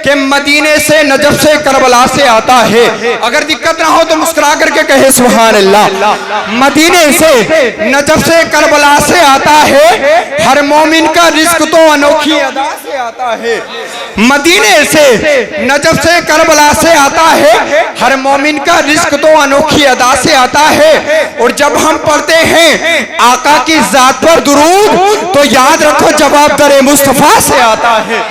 कि मदीने से, नजफ से, करबला से आता है। अगर दिक्कत ना हो तो मुस्कुरा करके कहे सुभान अल्लाह। मदीने से, नजफ से, करबला से आता है। हर मोमिन का रिस्क तो अनोखी अदा से आता है। मदीने से, नजफ से, करबला से आता है। हर मोमिन का रिस्क तो अनोखी अदा से आता है। और जब हम पढ़ते हैं आका की जात पर दुरूद तो याद रखो जवाब दरे मुस्तफा से आता है।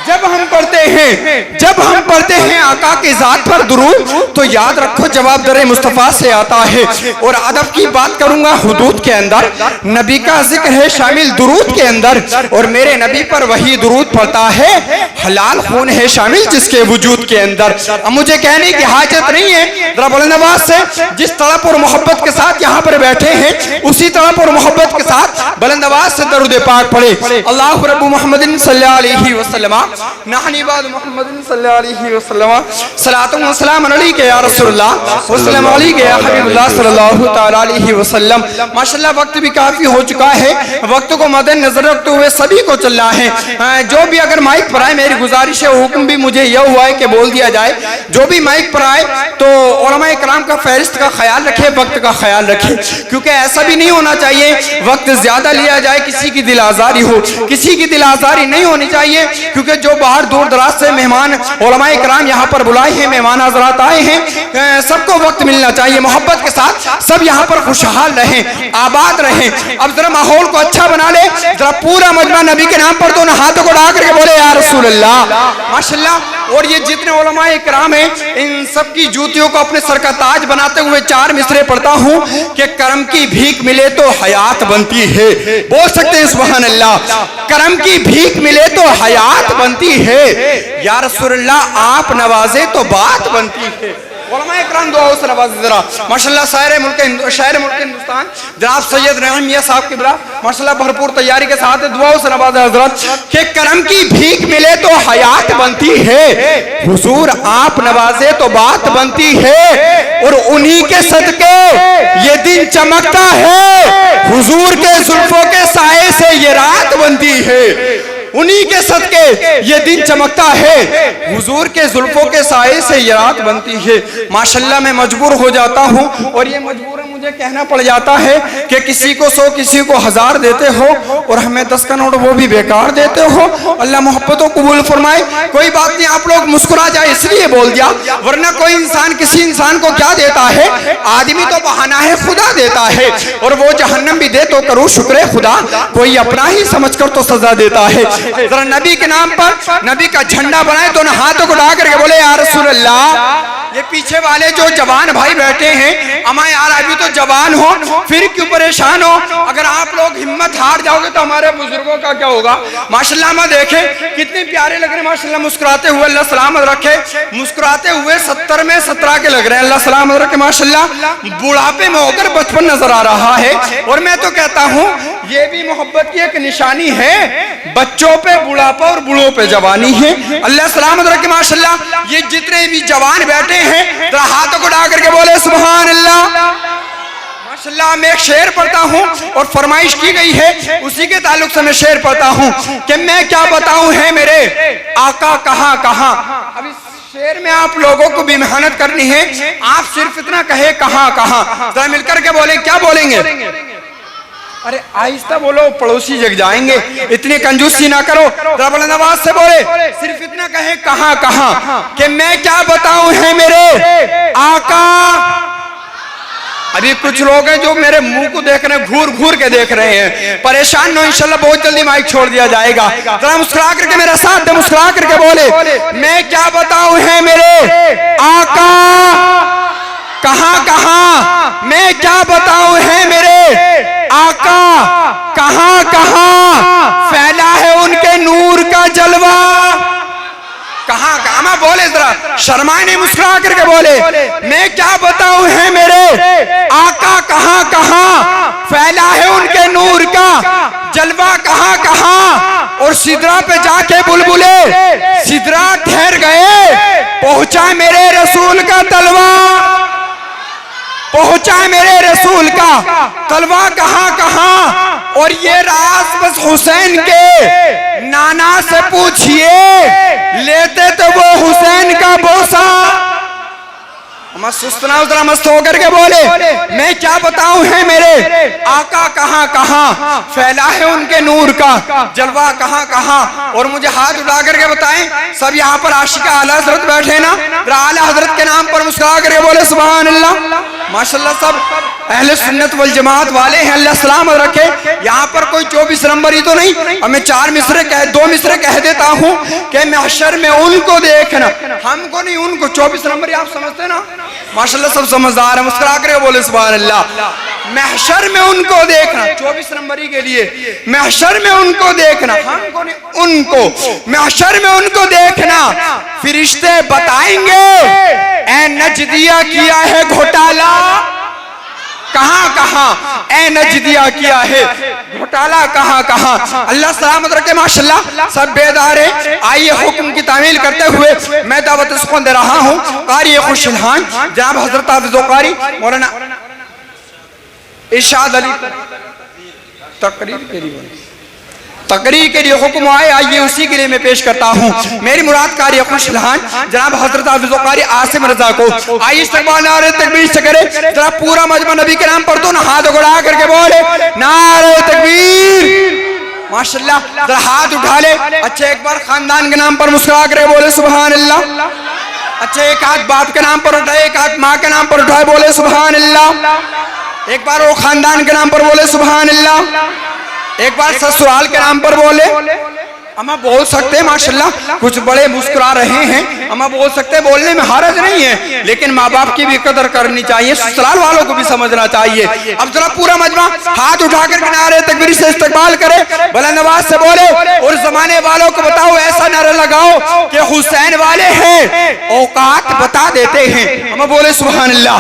जब हम पढ़ते हैं आका की जात पर दुरूद तो याद रखो जवाब दरे मुस्तफा से आता है। और अदब की बात करूंगा हुदूद के अंदर, नबी का जिक्र है शामिल दुरूद के अंदर। और मेरे नबी पर वही दुरूद पड़ता है, हलाल खून है शामिल जिसके वजूद के अंदर। अब मुझे कहने की हाजत नहीं है, जरा बुलंद आवाज से जिस तड़प और मोहब्बत के साथ यहाँ पर बैठे हैं उसी तड़प और मोहब्बत के साथ बुलंद आवाज से दरूद पाक पढ़े। अल्लाहु रब्बु मुहम्मदिन सल्लल्लाहु अलैहि वसल्लम नहनी बाद मुहम्मदिन सल्लल्लाहु अलैहि वसल्लम सलातु व सलाम अलैका या रसूलल्लाह व सलाम अलैका या हबीबल्लाह सल्लल्लाहु तआला अलैहि वसल्लम। माशाल्लाह वक्त भी काफी हो चुका है, वक्त को मद्देनजर रखते हुए सभी को चलना है। जो भी अगर माइक पर आए, मेरी गुजारिश है, हुक्म भी मुझे यह हुआ है कि बोल दिया जाए, जो भी माइक पर आए तो उलमा इकराम का फहरिस्त का ख्याल रखे, वक्त का ख्याल रखे। क्योंकि ऐसा भी नहीं होना चाहिए वक्त ज्यादा लिया जाए, किसी की दिल आजारी हो, किसी की दिल आजारी नहीं होनी चाहिए। क्योंकि जो बाहर दूर दराज से मेहमान उलमा इकराम यहाँ पर बुलाए हैं, मेहमान हजरात आए हैं, सबको वक्त मिलना चाहिए। मोहब्बत के साथ सब यहाँ पर खुशहाल रहें, आबाद रहें। अब जरा माहौल को अच्छा बना ले, जरा पूरा मजमा नबी के नाम पर दोनों हाथों को उठा करके बोले या रसूल अल्लाह माशाल्लाह। और ये जितने उलमा इकराम हैं इन सब की जूतियों को अपने सर का ताज बनाते हुए चार मिसरे पढ़ता हूँ कि करम की भीख मिले तो हयात बनती है। बोल सकते हैं सुभान अल्लाह। करम की भीख मिले तो हयात बनती है, या रसूल अल्लाह आप नवाजे तो बात बनती है। उलमा इकराम दुआ से नवाज़े जरा माशाल्लाह। शायर मुल्क हिंदुस्तान जनाब सैयद रहमान मियां साहब किबला माशाल्लाह भरपूर तैयारी के साथ दुआ से नवाज़े हजरत के करम की भीख मिले तो हयात बनती है, हुजूर आप नवाजे तो बात बनती है। और उन्हीं के सदके ये दिन चमकता है, हुजूर के जुल्फों के साए से ये रात बनती है। उन्हीं के सदके ये दिन चमकता है, हुजूर के जुल्फों के साए से ये रात बनती है। माशाल्लाह मैं मजबूर हो जाता हूँ और ये मजबूर मुझे कहना पड़ जाता है कि किसी को 100 किसी को 1000 देते हो और हमें 10 का नोट वो भी बेकार देते हो। अल्लाह मोहब्बतों कबूल फरमाए। कोई बात नहीं, आप लोग मुस्कुरा जाए इसलिए बोल दिया, वरना कोई इंसान किसी इंसान को क्या देता है, आदमी तो बहाना है, खुदा देता है। और वो जहन्नम भी दे तो करो शुक्र खुदा, कोई अपना ही समझकर तो सजा देता है। जरा नबी के नाम पर नबी का झंडा बनाए, दोनों हाथों को उठा करके बोले या रसूल अल्लाह। ये पीछे वाले जो जवान भाई बैठे हैं, अमा यार अभी तो जवान हो, फिर क्यों परेशान हो? अगर आप लोग हिम्मत हार जाओगे तो हमारे बुजुर्गों का क्या होगा? माशाल्लाह में देखें कितने प्यारे लग रहे हैं माशाल्लाह, मुस्कुराते हुए, अल्लाह सलामत रखे। मुस्कुराते हुए 70 में 17 के लग रहे हैं, अल्लाह सलामत रखे माशाल्लाह। बुढ़ापे में होकर बचपन नजर आ रहा है। और मैं तो कहता हूँ ये भी मोहब्बत की एक निशानी है, बच्चों पे बुढ़ापा और बूढ़ों पे जवानी है। अल्लाह सलामत रखे माशाल्लाह। ये जितने भी जवान बैठे हैं तो हाथों को उठा करके बोले सुभान अल्लाह माशाल्लाह। मैं एक शेर पढ़ता हूँ और फरमाइश की गई है, उसी के ताल्लुक से मैं शेर पढ़ता हूँ कि मैं क्या बताऊं है मेरे आका कहाँ कहाँ। अब इस शेर में आप लोगों को भी मेहनत करनी है, आप सिर्फ इतना कहे कहाँ कहाँ। जरा मिलकर के बोले, क्या बोलेंगे? अरे आहिस्ता बोलो, पड़ोसी जग जाएंगे, इतनी कंजूसी ना करो। जरा बुलंद आवाज से बोले, सिर्फ इतना कहे कहाँ कहाँ कि मैं क्या बताऊं है मेरे आका। अभी कुछ लोग हैं जो मेरे मुंह को देख रहे हैं, घूर घूर के देख रहे हैं, परेशान न हो, इंशाल्लाह बहुत जल्दी माइक छोड़ दिया जाएगा। जरा मुस्कुरा करके मेरा साथ दे, मुस्कुरा करके बोले मैं क्या बताऊं है मेरे आका कहाँ कहाँ। मैं क्या बताऊं है मेरे आका कहाँ कहाँ, फैला है उनके नूर का जलवा। कहाँ कहाँ मैं बोले, जरा शर्माए नहीं, मुस्कुरा करके बोले मैं क्या बताऊं है मेरे आका कहाँ कहाँ, फैला है उनके नूर का जलवा कहाँ कहाँ। और सिदरा पे जाके बुलबुले सिदरा ठहर गए, पहुंचा मेरे रसूल का तलवा, पहुंचा मेरे रसूल का तलवा कहाँ कहाँ। और ये राज बस हुसैन के नाना से पूछिए, लेते सुस्तना उतना मस्त होकर के बोले, मैं क्या बताऊं है मेरे आका कहां कहां फैला है उनके नूर का जलवा कहां कहां। और मुझे हाथ उठा करके बताएं, सब यहाँ पर आशिका आला हजरत बैठे ना, आला हजरत के नाम पर मुस्कुरा करके बोले सुभान अल्लाह। माशाल्लाह सब अहले सुन्नत वल जमात वाले हैं, अल्लाह सलामत रखे। यहाँ पर कोई 24 नंबरी तो नहीं। अब मैं 2 मिसरे कह देता हूँ कि महशर में उनको देखना, हमको नहीं उनको। 24 नंबरी आप समझते ना, माशाल्लाह सब समझदार है, मुस्कुरा करके बोले सुभान अल्लाह। महशर में उनको देखना, 24 नंबरी के लिए महशर में उनको देखना, हमको नहीं उनको। महशर में उनको देखना, फरिश्ते बताएंगे ए नजदिया किया है घोटाला कहां कहां, ए नजदिया किया है घोटाला कहां कहां। अल्लाह सलामत रखे। माशाल्लाह सब बेदार है। आइए हुक्म की तामील करते हुए मैं दावत सुखन दे रहा हूं। कारी खुशहान जनाब हजरत हाफिज़ कारी मौलाना इरशाद अली तकरीर के लिए हुक्म आए, आइए उसी के लिए मैं पेश करता हूँ। मेरी मुराद कारी खुशहान जनाब हजरत हाफिज़ कारी आसिम रजा को आइए इस्तकबाल नारे तकबीर से करे। जरा पूरा मजमा नबी के नाम पर तो ना हाथ उड़ा करके बोले नारे तकबीर। माशाल्लाह जरा हाथ उठा ले। अच्छा एक बार खानदान के नाम पर मुस्कुरा कर बोले सुभान अल्लाह। अच्छा एक हाथ बाप के नाम पर उठाए, एक हाथ माँ के नाम पर उठाए, बोले सुभान अल्लाह। एक बार वो खानदान के नाम पर बोले सुभान अल्लाह। एक बार ससुराल के नाम पर बोले। अम्मा बोल सकते हैं माशाल्लाह, कुछ बड़े मुस्कुरा रहे हैं, अम्मा बोल सकते हैं, बोलने में हरज नहीं है, लेकिन माँ बाप की भी कदर करनी चाहिए, ससुराल वालों को भी समझना चाहिए। अब जरा पूरा मजमा हाथ उठाकर नारे तकबीर से इस्तकबाल करे, बुलंद आवाज से बोले और जमाने वालों को बताओ, ऐसा नारा लगाओ कि हुसैन वाले हैं औकात बता देते हैं। अम्मा बोले सुभान अल्लाह।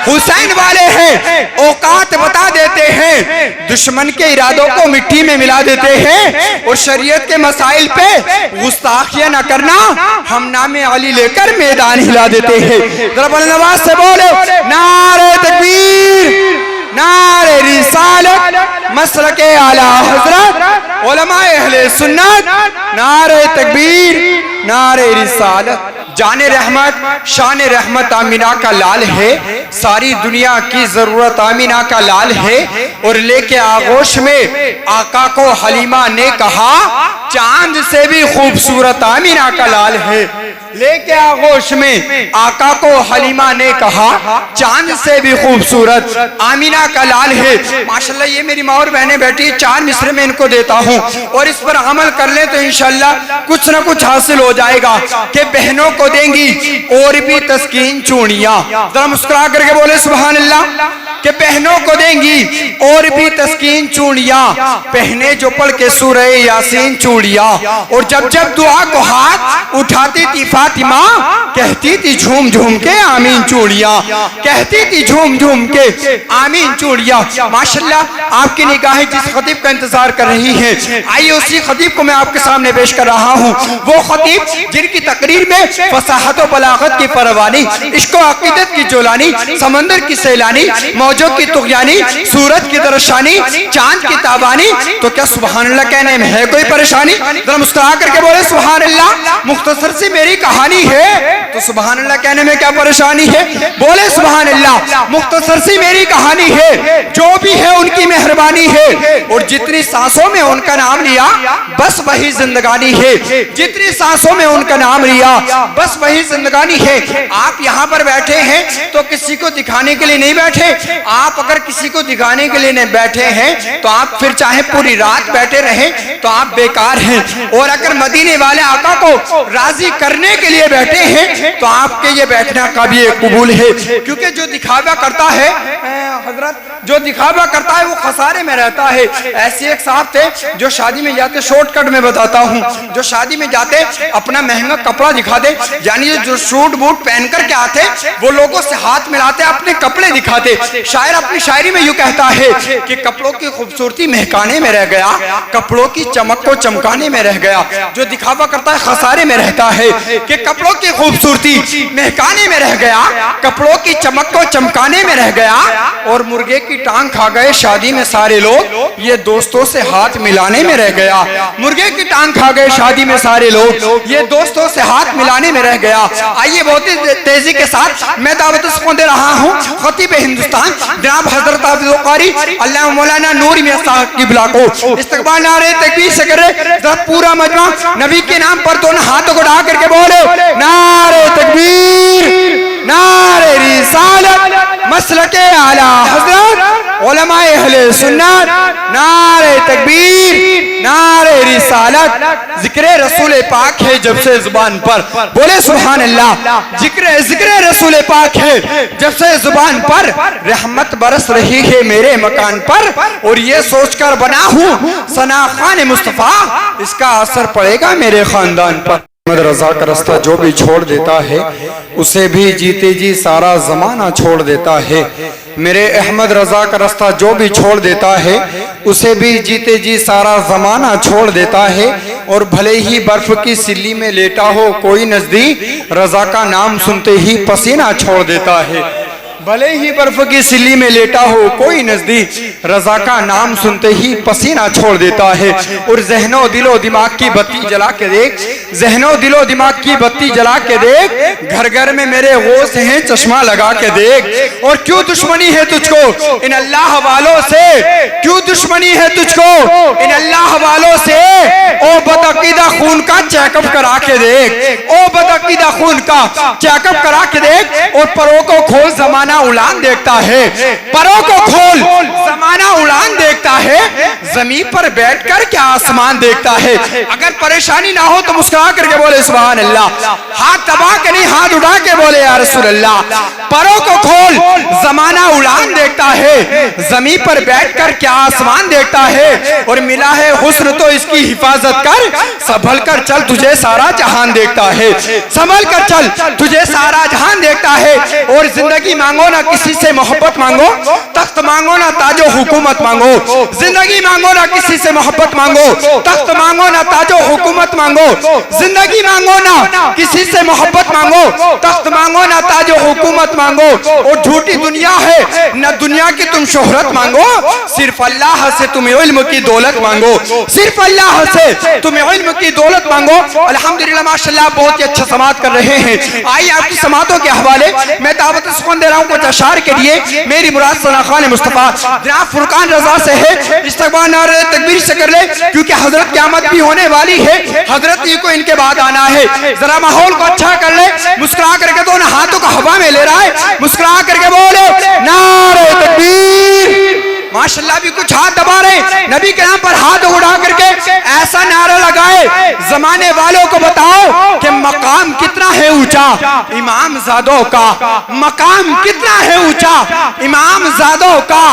हुसैन वाले हैं औकात बता देते हैं, दुश्मन के इरादों को मिट्टी में मिला देते हैं और शरीयत के मसाइल पे गुस्ताखियां न करना, हम नामे अली लेकर मैदान हिला देते हैं। जरा बुलंद आवाज से बोले नारे तकबीर, नारे रिसालत, मसलके आला हजरत, उलमाए अहले सुन्नत, नारे तकबीर, नारे रिसालत। जाने रहमत शान रहमत आमीना का लाल है, सारी दुनिया की जरूरत आमीना का लाल है। और लेके आगोश में आका को हलीमा ने कहा, चांद से भी खूबसूरत आमीना का लाल है। लेके आगोश में आका को हलीमा ने कहा, चांद से भी खूबसूरत आमीना का लाल है। माशाल्लाह ये मेरी माँ और बहनें बैठी, 4 मिसरे में इनको देता हूँ और इस पर अमल कर ले तो इंशाल्लाह कुछ ना कुछ हासिल हो जाएगा। कि बहनों को देंगी और भी तस्कीन चूड़ियां, जरा मुस्कुरा करके बोले सुभान अल्लाह। कि बहनों को देंगी और भी तस्कीन चूड़ियां, पहने जो पढ़ के सूरह यासीन चूड़ियां। और जब जब दुआ को हाथ उठाती थी फातिमा, कहती थी झूम झूम के आमीन चूड़ियां, कहती थी झूम झूम के आमीन चूड़ियां। माशाल्लाह आपकी निगाहें जिस खतीब का इंतजार कर रही हैं, आइए उसी खतीब को मैं आपके सामने पेश कर रहा हूँ। वो खतीब जिनकी तकरीर में फसाहत और बलागत की परवानी, इश्क और अकीदत की जोलानी, समंदर की सैलानी, मौजों की तुगयानी, सूरज की दरशानी, चांद की ताबानी, तो क्या सुभान अल्लाह कहने में है कोई परेशानी? जरा मुस्कुरा करके बोले सुभान अल्लाह। मुख्तसर सी मेरी कहानी है तो सुभान अल्लाह कहने में क्या परेशानी है? बोले सुभान अल्लाह। मुख्तसर सी मेरी कहानी है, जो भी है उनकी मेहरबानी है, और जितनी सांसों में उनका नाम लिया बस वही जिंदगानी है, जितनी सांसों में उनका नाम लिया बस वही जिंदगानी है। आप यहाँ पर बैठे हैं तो किसी को दिखाने के लिए नहीं बैठे, आप अगर किसी को दिखाने के लिए नहीं बैठे हैं तो आप फिर चाहे पूरी रात बैठे रहें तो आप बेकार हैं। और अगर मदीने वाले आका को राजी करने के लिए बैठे हैं तो आपके ये बैठना काबिल कबूल है। क्योंकि जो दिखावा करता है हजरत, जो दिखावा करता है वो खसारे में रहता है। ऐसे एक साहब थे जो शादी में जाते, शॉर्टकट में बताता हूँ, जो शादी में जाते अपना महंगा कपड़ा दिखा दे, यानी जो सूट बूट पहन करके आते वो लोगों से हाथ मिलाते, अपने कपड़े दिखाते। शायर अपनी शायरी में यूं कहता है कि कपड़ों की खूबसूरती महकाने में रह गया, कपड़ों की चमक को चमकाने में रह गया। जो दिखावा करता है खसारे में रहता है। कि कपड़ों की खूबसूरती खूबसूरती महकाने में रह गया, कपड़ों की चमक को चमकाने में रह गया, और मुर्गे की टांग खा गए शादी में सारे लोग, ये दोस्तों से हाथ मिलाने में रह गया। मुर्गे की टांग खा गए शादी में सारे लोग, ये दोस्तों से हाथ मिलाने में रह गया। आइए बहुत ही तेजी के साथ मैं दावत दे रहा हूँ खतीब हिंदुस्तान जनाब हजरत हाफिज कारी अल्लाह मौलाना नूर मियां साहब किबला को इस्तकबाल नारे तकबीर से करे। पूरा मजमा नबी के नाम पर दोनों हाथों को उठा करके बोले नारे तकबीर, नारे रिसालत, मसलके आला हजरत उलमाए अहले सुन्नत, नारे तकबीर, नारे रिसालत। जिक्र रसूल पाक है जब से जुबान पर, बोले सुभान अल्लाह। जिक्र रसूल पाक है जब से जुबान पर, रहमत बरस रही है मेरे मकान पर, और ये सोचकर बना हूँ सना खान मुस्तफा, इसका असर पड़ेगा मेरे खानदान पर। अहमद रजा का रास्ता जो भी छोड़ देता है उसे भी जीते जी सारा जमाना छोड़ देता है। मेरे अहमद रजा का रास्ता जो भी छोड़ देता है उसे भी जीते जी सारा जमाना छोड़ देता है। और भले ही बर्फ की सिल्ली में लेटा हो कोई नजदीक, रजा का नाम सुनते ही पसीना छोड़ देता है। भले ही बर्फ की सिल्ली में लेटा हो कोई नजदीक, रजा का नाम सुनते ही पसीना छोड़ देता है। और जहनो दिलो दिमाग की बत्ती जला के देख, जहनो दिलो दिमाग की बत्ती जला के देख, घर घर में मेरे गौस हैं चश्मा लगा के देख। और क्यों दुश्मनी है तुझको इन अल्लाह वालों से, क्यों दुश्मनी है तुझको इन अल्लाह वालों से, ओ बदअकीदा खून का चेकअप करा के देख, ओ बदअकीदा खून का चेकअप करा के देख। और परों को खोल जमाना उड़ान देखता है, परों को खोल जमाना उड़ान देखता है, जमीन पर बैठकर क्या आसमान देखता है। अगर परेशानी ना हो तो मुस्कुरा करके बोले सुभान अल्लाह, हाथ दबा के नहीं हाथ उठा के बोले या रसूल अल्लाह। परों को खोल जमाना उड़ान देखता है, जमीन पर बैठकर क्या आसमान देखता है। और मिला है हुस्न तो इसकी हिफाजत कर, संभल कर चल तुझे सारा जहान देखता है, संभल कर चल तुझे सारा जहान देखता है। और जिंदगी मांगो ना किसी से मोहब्बत मांगो, तख्त मांगो ना ताजो हुकूमत मांगो। जिंदगी मांगो ना किसी से मोहब्बत मांगो, तख्त मांगो ना ताजो हुकूमत मांगो। जिंदगी मांगो ना किसी से मोहब्बत मांगो, तख्त मांगो ना ताजो हुकूमत मांगो। और झूठी दुनिया है ना दुनिया की तुम शोहरत मांगो, सिर्फ अल्लाह से तुम इल्म की दौलत मांगो, सिर्फ अल्लाह से तुम इल्म की दौलत मांगो। अल्हम्दुलिल्लाह माशाल्लाह बहुत ही अच्छा समात कर रहे हैं। आइए आपकी समातों के हवाले मैं दावत सुकून दे रहा हूँ कुछ अशार के लिए। मेरी मुराद सना खान मुस्तफा जनाब फुरकान रजा से है। इस्तकबाल नारे तकबीर से कर ले, क्योंकि हजरत क़यामत भी होने वाली है, हजरत ही को इनके बाद आना है। जरा माहौल को अच्छा कर ले, मुस्कुरा करके दोनों हाथों को हवा में ले रहा है, मुस्कुरा करके बोले नारे तकबीर। माशाल्लाह भी कुछ हाथ दबा रहे, नबी के नाम पर हाथ उड़ा करके ऐसा नारा लगाए, जमाने वालों को बताओ कि मकाम कितना है ऊंचा इमाम ज़ादों का, मकाम कितना है ऊंचा इमाम ज़ादों का।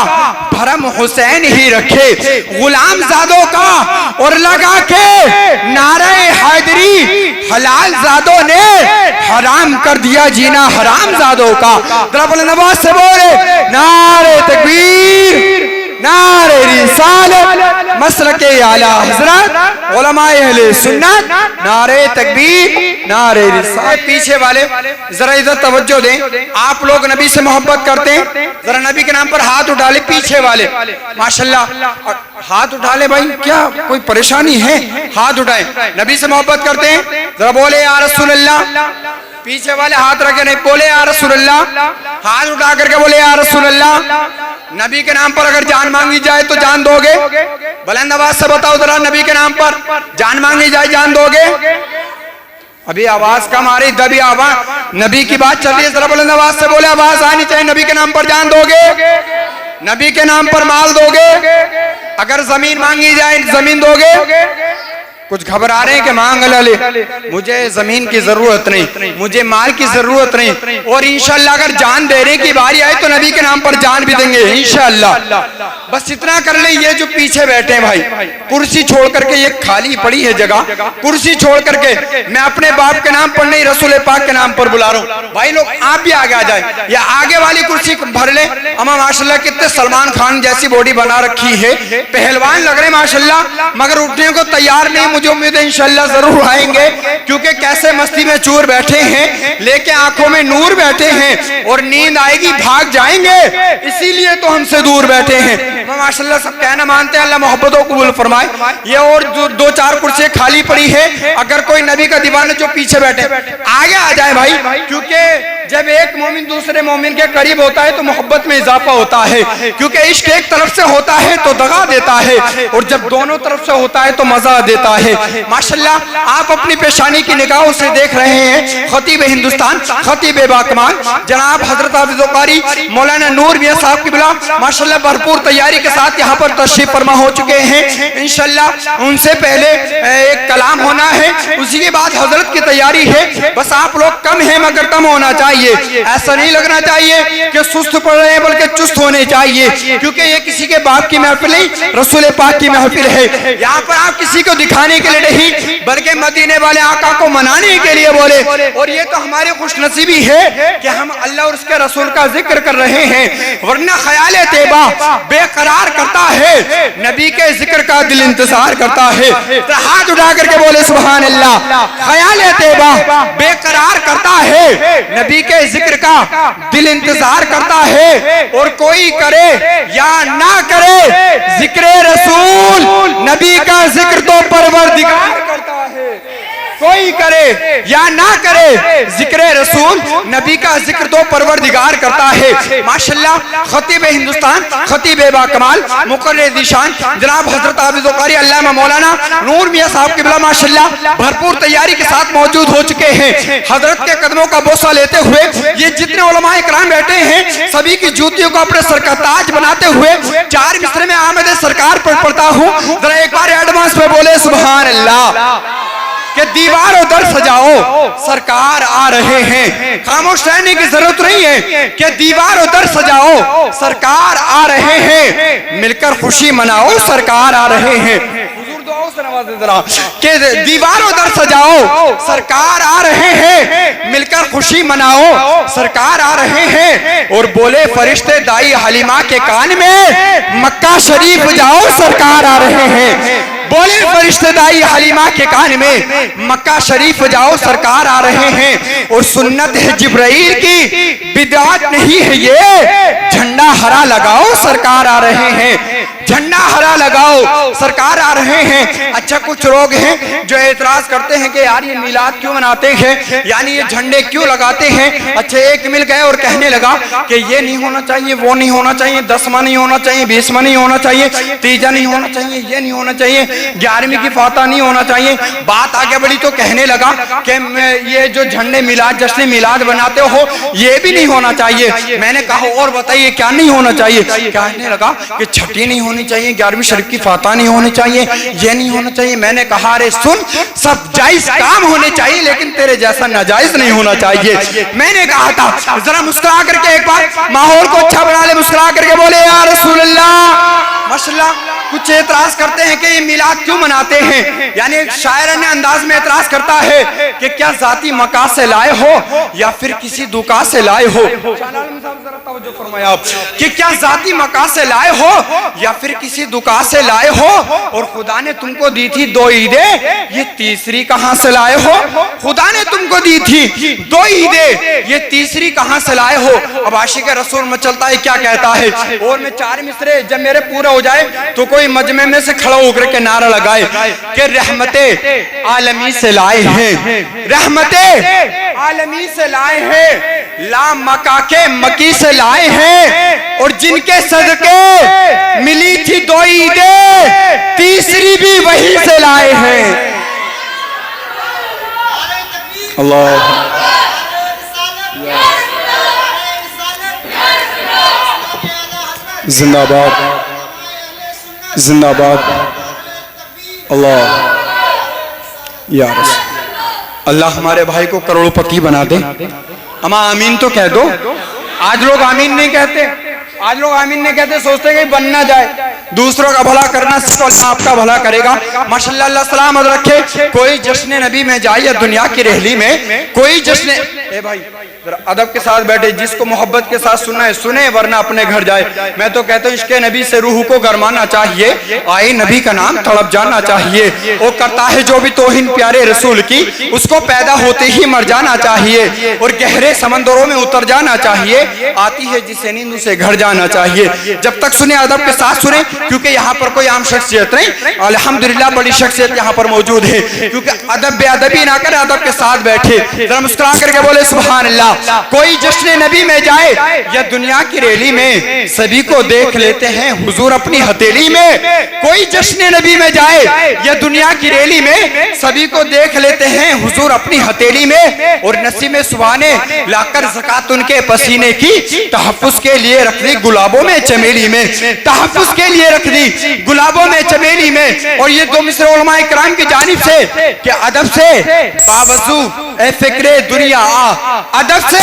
भरम हुसैन ही रखे गुलाम ज़ादों का, और लगा के नारे हैदरी हलाल ज़ादों ने हराम कर दिया जीना हराम ज़ादों का। नवाज से बोले नारे तकबीर, नारे रिसालत, मसलके आला हजरत उलमाए अहले सुन्नत, नारे तकबीर, नारे रिसालत। पीछे वाले जरा इधर तवज्जो दें, आप लोग नबी से मोहब्बत करते हैं, जरा नबी के नाम पर हाथ उठा ले। पीछे वाले माशाल्लाह हाथ उठा ले भाई, क्या कोई परेशानी है? हाथ उठाए, नबी से मोहब्बत करते हैं, जरा बोले या रसूल अल्लाह। पीछे वाले हाथ रखे नहीं, बोले या रसूल अल्लाह, हाथ उठा करके बोले या रसूल अल्लाह। नबी के नाम पर अगर जान मांगी जाए तो जान दोगे? बुलंद आवाज से बताओ जरा, नबी के नाम पर जान मांगी जाए जान दोगे? अभी आवाज कम आ रही, दबी आवाज, नबी की बात चल रही है, जरा बुलंद आवाज से बोले, आवाज आनी चाहिए। नबी के नाम पर जान दोगे? नबी के नाम पर माल दोगे? अगर जमीन मांगी जाए जमीन दोगे? कुछ घबरा रहे हैं कि मांग ले, मुझे जमीन की जरूरत नहीं, मुझे माल की जरूरत नहीं, और इंशाल्लाह अगर जान देने की बारी आए तो नबी के नाम पर जान भी देंगे इंशाल्लाह। बस इतना कर ले। ये जो पीछे बैठे हैं भाई, कुर्सी छोड़ करके, ये खाली पड़ी है जगह, कुर्सी छोड़ करके मैं अपने बाप के नाम पर नहीं रसूल पाक के नाम पर बुला रहा हूँ। भाई लोग आप भी आगे आ जाए, या आगे वाली कुर्सी भर ले। अमा माशाल्लाह कितने सलमान खान जैसी बॉडी बना रखी है, पहलवान लग रहे माशाल्लाह, मगर उठने को तैयार नहीं। मुझे उम्मीद है इंशाल्लाह जरूर आएंगे, क्योंकि कैसे मस्ती में चूर बैठे हैं, लेके आंखों में नूर बैठे हैं, और नींद आएगी भाग जाएंगे, इसीलिए तो हमसे दूर बैठे हैं। माशाल्लाह सब कहना मानते हैं, अल्लाह मोहब्बतों को कबूल फरमाए। ये और दो चार कुर्सियां खाली पड़ी है, अगर कोई नबी का दीवाना जो पीछे बैठे आगे आ जाए भाई, क्योंकि जब एक मोमिन दूसरे मोमिन के करीब होता है तो मोहब्बत में इजाफा होता है, क्योंकि इश्क एक तरफ से होता है तो दगा देता है, और जब दोनों तरफ से होता है तो मजा देता है। माशाल्लाह आप अपनी पेशानी की निगाहों से देख रहे हैं खतीब हिंदुस्तान, खतीब बाकमाल जनाब हजरत हाफिज कारी मौलाना नूर मियां साहब की बिला माशाल्लाह भरपूर तैयारी के साथ यहाँ पर तशरीफ फरमा हो चुके हैं। इंशाल्लाह उनसे पहले एक कलाम होना है, उसी के बाद हजरत की तैयारी है। बस आप लोग कम है मगर कम होना चाहिए, ऐसा नहीं लगना चाहिए कि सुस्त पड़ रहे हैं, बल्कि चुस्त होने चाहिए, क्योंकि ये किसी के बाप की महफिल नहीं, रसूल पाक की महफिल है। यहाँ पर आप किसी को दिखाने के लिए नहीं, बल्कि मदीने वाले आका को मनाने के लिए बोले। और ये तो हमारी खुशनसीबी है कि हम अल्लाह और उसके रसूल का जिक्र कर रहे हैं, वरना ख्याल तैबा बेकरार करता है, नबी के जिक्र का दिल इंतजार करता है। तो हाथ उठा करके बोले सुभान अल्लाह। ख्याल तैबा बेकरार करता है, नबी के जिक्र का दिल इंतजार करता है, और कोई करे या ना करे जिक्र रसूल नबी का जिक्र तो परवरदिगार करता है। कोई करे या ना करे जिक्र रसूल नबी का जिक्र तो परवरदिगार करता है। माशाल्लाह खतीब हिंदुस्तान, खतीब बाकमाल, मुकर्रर दिशान जनाब हजरत हाफिज कारी अल्लामा मौलाना नूर मियां साहब की बिला माशाल्लाह भरपूर तैयारी के साथ मौजूद हो चुके हैं। हजरत के कदमों का बोसा लेते हुए ये जितने उलमा इकराम बैठे हैं, सभी की जूतियों को अपने सर का ताज बनाते हुए चार मिसरे में आमद सरकार पर पढ़ता हूँ। जरा एक बार एडवांस में बोले सुभान अल्लाह। कि दीवारों दर सजाओ सरकार आ रहे हैं, खामोश रहने की जरूरत नहीं है, कि दीवारों दर सजाओ सरकार आ रहे हैं, मिलकर खुशी मनाओ सरकार आ रहे हैं। कि दीवारों दर सजाओ सरकार आ रहे हैं, मिलकर खुशी मनाओ सरकार आ रहे हैं। और बोले फरिश्ते दाई हलीमा के कान में मक्का शरीफ जाओ सरकार आ रहे हैं। बोले फरिश्तेदाई हलीमा के कान में मक्का शरीफ जाओ सरकार आ रहे हैं। और सुन्नत है जिब्राइल की बिदअत नहीं है ये, झंडा हरा लगाओ सरकार आ रहे हैं, झंडा हरा लगाओ सरकार आ रहे हैं। अच्छा कुछ लोग हैं जो एतराज करते हैं कि यार ये मिलाद क्यों मनाते हैं, यानी ये झंडे क्यों लगाते हैं। अच्छा एक मिल गए और कहने लगा कि ये नहीं होना चाहिए, वो नहीं होना चाहिए, 10वां नहीं होना चाहिए, 20वां नहीं होना चाहिए, तीजा नहीं होना चाहिए, ये नहीं होना चाहिए, 11वीं की फाता नहीं होना चाहिए। बात आगे बढ़ी तो कहने लगा कि ये जो झंडे मिलाद जश्न मिलाद बनाते हो ये भी नहीं होना चाहिए। मैंने कहा और बताइए क्या नहीं होना चाहिए। कहने लगा कि छठी नहीं होनी चाहिए, 11वीं शरीफ की फाता नहीं होनी चाहिए, ये नहीं होना चाहिए। मैंने कहा अरे सुन, सब जायज काम होने चाहिए लेकिन तेरे जैसा नाजायज नहीं होना चाहिए। मैंने कहा था जरा मुस्कुरा करके एक बार माहौल को अच्छा बना ले, मुस्कुरा करके बोले या रसूल अल्लाह। माशाल्लाह कुछ एतराज करते हैं कि ये मिलाद क्यों मनाते हैं, यानी एक शायराना अंदाज में एतराज करता है कि क्या जाती मका से लाए हो या फिर किसी दुका से लाए हो। कि क्या जाती मका से लाए हो या फिर किसी दुका से लाए हो, और खुदा ने तुमको दी थी 2 ईदें, ये तीसरी कहां से लाए हो। खुदा ने तुमको दी थी 2 ईदें, ये तीसरी कहां से लाए हो। अब आशिक रसूल में चलता है क्या कहता है। और मैं 4 मिसरे जब मेरे पूरा हो जाए तो कोई मजमे में से खड़ा होकर के नारा लगाए कि रहमते आलमी से लाए हैं, रहमते आलमी से लाए हैं, ला मका के मकी से लाए हैं। और जिनके सदके मिली थी 2 ईदें, तीसरी भी वही से लाए हैं। अल्लाह जिंदाबाद जिंदाबाद अल्लाह या रसूल। अल्लाह हमारे भाई को करोड़पति बना दे। अमा आमीन तो कह दो। आज लोग आमीन नहीं कहते, आज लोग आमीन नहीं कहते, सोचते कि बन ना जाए। दूसरों का भला करना सिर्फ अल्लाह आपका भला करेगा। माशाल्लाह अल्लाह सलामत रखे। कोई जश्न नबी में जाए या दुनिया की रहली में, कोई जश्न ए भाई जरा अदब के साथ बैठे, जिसको मोहब्बत के साथ सुनना है सुने, वरना अपने घर जाए। मैं तो कहता हूँ इसके नबी से रूह को गरमाना चाहिए, आए नबी का नाम तड़प जाना चाहिए। वो करता है जो भी तौहीन प्यारे रसूल की, उसको पैदा होते ही मर जाना चाहिए और गहरे समंदरों में उतर जाना चाहिए। आती है जिसे नींद उसे घर जाना चाहिए। जब तक सुने अदब के साथ सुने, क्योंकि यहाँ पर कोई आम शख्सियत नहीं, अल्हम्दुलिल्लाह बड़ी शख्सियत यहाँ पर मौजूद है। क्योंकि अदब बेअदबी ना करे, अदब के साथ बैठे, जरा मुस्कुरा करके बोले सुभान अल्लाह। कोई जश्न नबी में जाए या दुनिया की रैली में, सभी को देख लेते हैं हुजूर अपनी हथेली में। कोई जश्न नबी में जाए या दुनिया की रैली में, सभी को देख लेते हैं हुजूर अपनी हथेली में। और नसीम सुभाने लाकर ज़कात उनके पसीने की, तहफ्फुज़ के लिए रख दी गुलाबों में चमेली में, तहफ्फुज़ के लिए रख दी गुलाबों में चमेली में। और ये दो मिसरे उलमाए किराम की जानिब से कि अदब से बावजू ए फिक्रे दुनिया आ, अदब से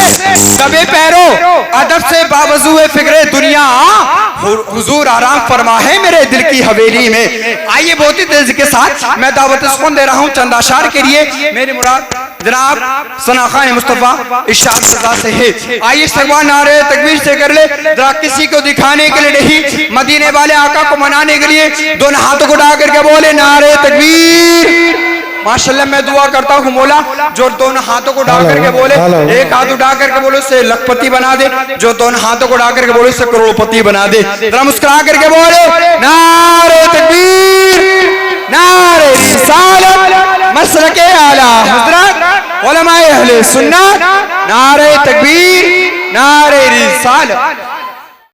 दबे पैरों, अदब से बावजू ए फिक्रे दुनिया आ, हुजूर आराम फरमा है मेरे दिल की हवेली में। आइए बहुत ही तेजी के साथ मैं दावत सुकून दे रहा हूँ चंद अशार के लिए। मेरी मुराद जनाब सना खान मुस्तफा इरशाद रज़ा से है। आइए इस्तक़बाल नारे तकबीर से कर ले, जरा किसी को दिखाने के लिए नहीं, मदीने वाले आका को मनाने के लिए दोनों हाथों को उठा करके बोले नारे तकबीर। माशाल्लाह मैं दुआ करता हूँ मौला जो दोनों हाथों को उठा करके बोले, एक हाथ उठा करके बोले उसे लखपति बना दे, जो दोनों हाथों को उठा करके बोले उसे करोड़पति बना दे। जरा मुस्कुरा करके बोले नारे तकबीर, नारे रिसालत, मसलके आला हज़रत उलमाए अहले सुन्नत, नारे तकबीर, नारे रिसालत।